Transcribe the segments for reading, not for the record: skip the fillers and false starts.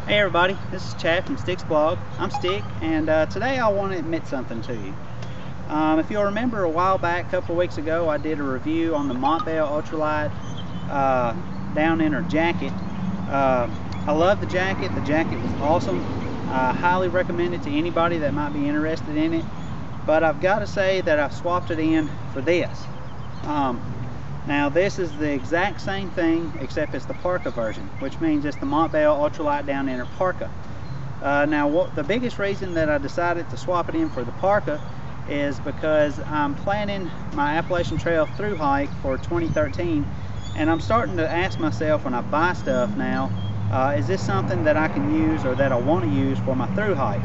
Hey everybody, this is Chad from Stick's blog. I'm Stick, and today I want to admit something to you. If you'll remember, a while back, a couple of weeks ago, I did a review on the Mont-Bell ultralight down inner jacket. I love the jacket. The jacket was awesome. I highly recommend it to anybody that might be interested in it. But I've got to say that I've swapped it in for this. Now this is the exact same thing, except it's the Parka version, which means it's the Mont-Bell ultralight down inner Parka. Now the biggest reason that I decided to swap it in for the Parka is because I'm planning my Appalachian Trail through hike for 2013, and I'm starting to ask myself when I buy stuff now, is this something that I can use or that I want to use for my through hike?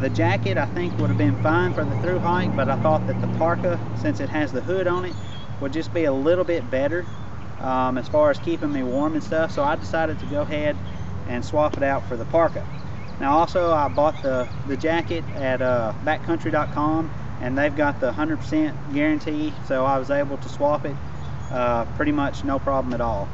The jacket I think would have been fine for the through hike, but I thought that the Parka, since it has the hood on it, would just be a little bit better as far as keeping me warm and stuff. So I decided to go ahead and swap it out for the Parka. Now also I bought the jacket at backcountry.com, and they've got the 100% guarantee, so I was able to swap it pretty much no problem at all.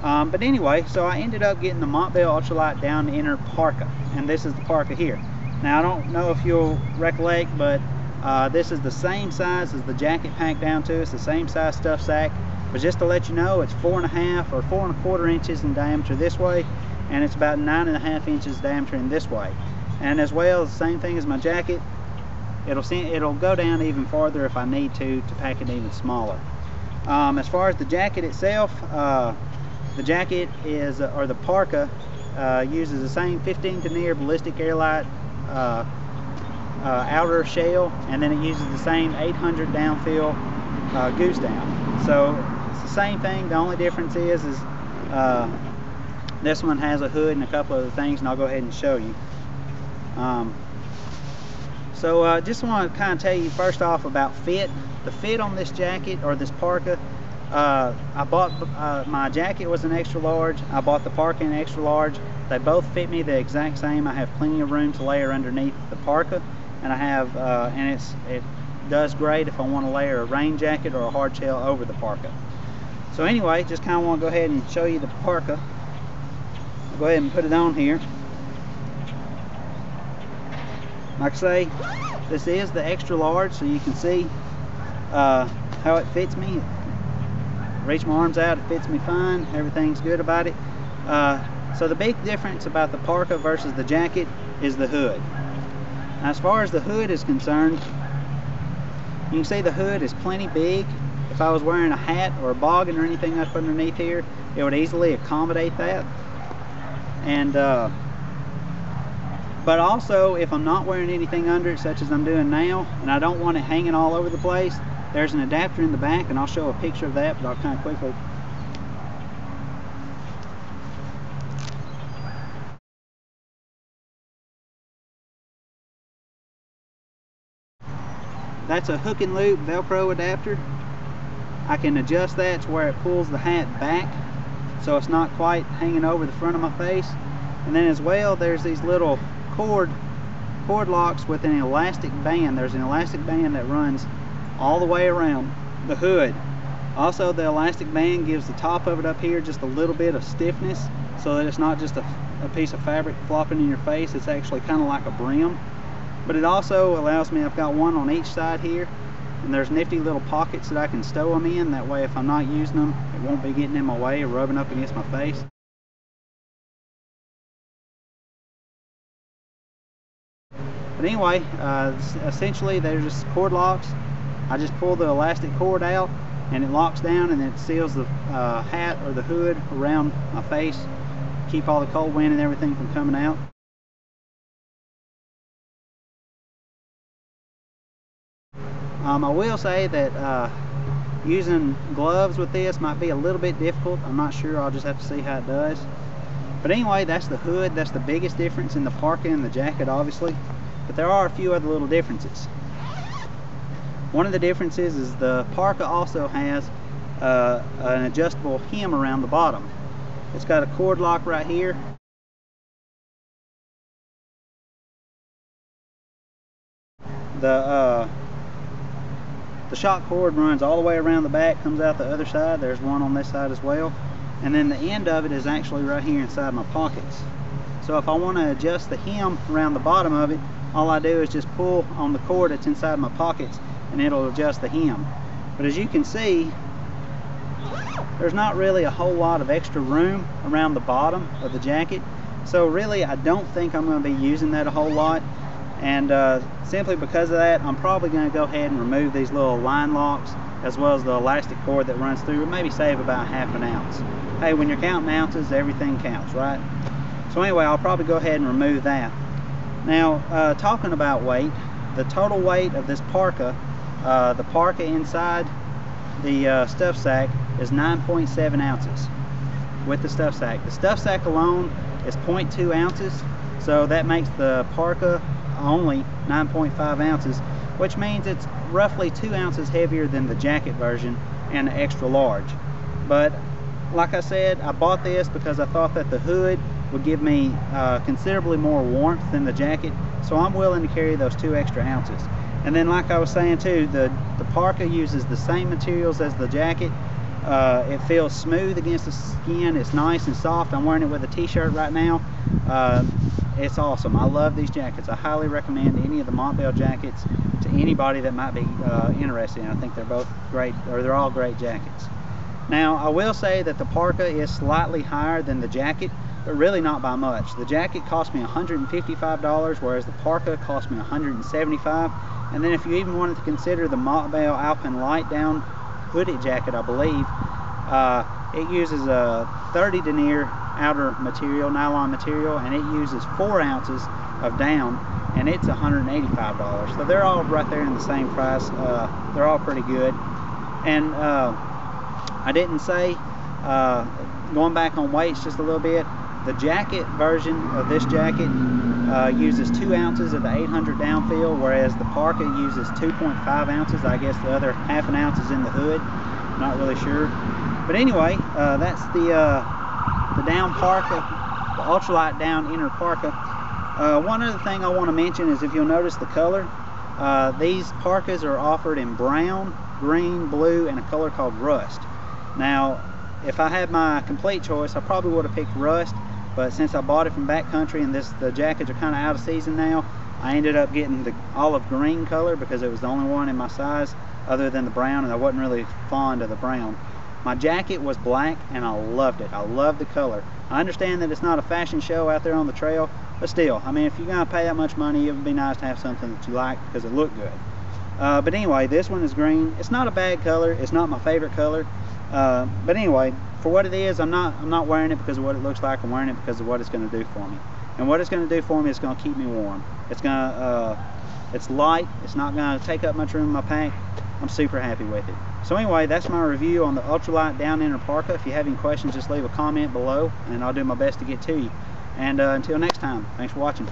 But anyway, so I ended up getting the Mont-Bell ultralight down inner Parka, and this is the Parka here. Now I don't know if you'll recollect, but this is the same size as the jacket packed down to. It's the same size stuff sack, but just to let you know, it's 4.5 or 4.25 inches in diameter this way, and it's about 9.5 inches diameter in this way. And as well, the same thing as my jacket, it'll go down even farther if I need to pack it even smaller. As far as the jacket itself, the jacket is, or the Parka, uses the same 15 denier Balistic Airlight outer shell, and then it uses the same 800 downfill goose down. So it's the same thing. The only difference is this one has a hood and a couple other things, and I'll go ahead and show you. So just want to kind of tell you first off about fit. The fit on this jacket, or this Parka, I bought my jacket was an extra large. I bought the Parka in extra large. They both fit me the exact same. I have plenty of room to layer underneath the Parka, and I have it does great if I want to layer a rain jacket or a hard shell over the Parka. So anyway, just kind of want to go ahead and show you the Parka. I'll go ahead and put it on here. Like I say, this is the extra large, so you can see how it fits me. Reach my arms out, it fits me fine. Everything's good about it. So the big difference about the Parka versus the jacket is the hood. Now, as far as the hood is concerned, you can see the hood is plenty big. If I was wearing a hat or a boggin or anything up underneath here, it would easily accommodate that. And but also, if I'm not wearing anything under it, such as I'm doing now, and I don't want it hanging all over the place, there's an adapter in the back, and I'll show a picture of that, but I'll kind of quickly. That's a hook and loop Velcro adapter. I can adjust that to where it pulls the hat back, so it's not quite hanging over the front of my face. And then as well, there's these little cord locks with an elastic band. There's an elastic band that runs all the way around the hood. Also, the elastic band gives the top of it up here just a little bit of stiffness, so that it's not just a piece of fabric flopping in your face. It's actually kind of like a brim. But it also allows me, I've got one on each side here, and there's nifty little pockets that I can stow them in. That way, if I'm not using them, it won't be getting in my way or rubbing up against my face. But anyway, essentially they're just cord locks. I just pull the elastic cord out, and it locks down, and it seals the hat or the hood around my face, keep all the cold wind and everything from coming out. I will say that using gloves with this might be a little bit difficult. I'm not sure. I'll just have to see how it does. But anyway, that's the hood. That's the biggest difference in the Parka and the jacket, obviously. But there are a few other little differences. One of the differences is the Parka also has an adjustable hem around the bottom. It's got a cord lock right here. The shock cord runs all the way around the back, comes out the other side. There's one on this side as well. And then the end of it is actually right here inside my pockets. So if I want to adjust the hem around the bottom of it, all I do is just pull on the cord that's inside my pockets and it'll adjust the hem. But as you can see, there's not really a whole lot of extra room around the bottom of the jacket. So really, I don't think I'm going to be using that a whole lot. And simply because of that, I'm probably going to go ahead and remove these little line locks as well as the elastic cord that runs through, and maybe save about ½ ounce. Hey, when you're counting ounces, everything counts, right? So anyway, I'll probably go ahead and remove that. Now, talking about weight, the total weight of this parka, the parka inside the stuff sack is 9.7 ounces with the stuff sack. The stuff sack alone is 0.2 ounces, so that makes the parka only 9.5 ounces, which means it's roughly 2 ounces heavier than the jacket version and the extra large. But like I said, I bought this because I thought that the hood would give me considerably more warmth than the jacket, so I'm willing to carry those 2 extra ounces. And then, like I was saying too, the parka uses the same materials as the jacket. It feels smooth against the skin. It's nice and soft. I'm wearing it with a t-shirt right now. It's awesome. I love these jackets. I highly recommend any of the Mont-Bell jackets to anybody that might be interested in. I think they're both great, or they're all great jackets. Now, I will say that the parka is slightly higher than the jacket, but really not by much. The jacket cost me $155, whereas the parka cost me $175. And then if you even wanted to consider the Mont-Bell Alpine Light down hooded jacket, I believe, it uses a 30 denier outer material, nylon material, and it uses 4 ounces of down, and it's $185. So they're all right there in the same price. They're all pretty good. And I didn't say, going back on weights just a little bit, the jacket version of this jacket uses 2 ounces of the 800 downfill, whereas the parka uses 2.5 ounces. I guess the other ½ an ounce is in the hood. Not really sure. But anyway, that's the down parka, the ultralight down inner parka. One other thing I want to mention is, if you'll notice the color, these parkas are offered in brown, green, blue, and a color called rust. Now, if I had my complete choice, I probably would have picked rust, but since I bought it from backcountry and the jackets are kind of out of season now, I ended up getting the olive green color because it was the only one in my size other than the brown, and I wasn't really fond of the brown. My jacket was black and I loved it. I love the color. I understand that it's not a fashion show out there on the trail, but still, I mean, if you're gonna pay that much money, it would be nice to have something that you like because it looked good. But anyway, this one is green. It's not a bad color. It's not my favorite color. But anyway, for what it is, I'm not wearing it because of what it looks like. I'm wearing it because of what it's going to do for me. And what it's going to do for me is going to keep me warm. It's light. It's not going to take up much room in my pack. I'm super happy with it. So anyway, that's my review on the ultralight down inner parka. If you have any questions, just leave a comment below and I'll do my best to get to you. And until next time, thanks for watching.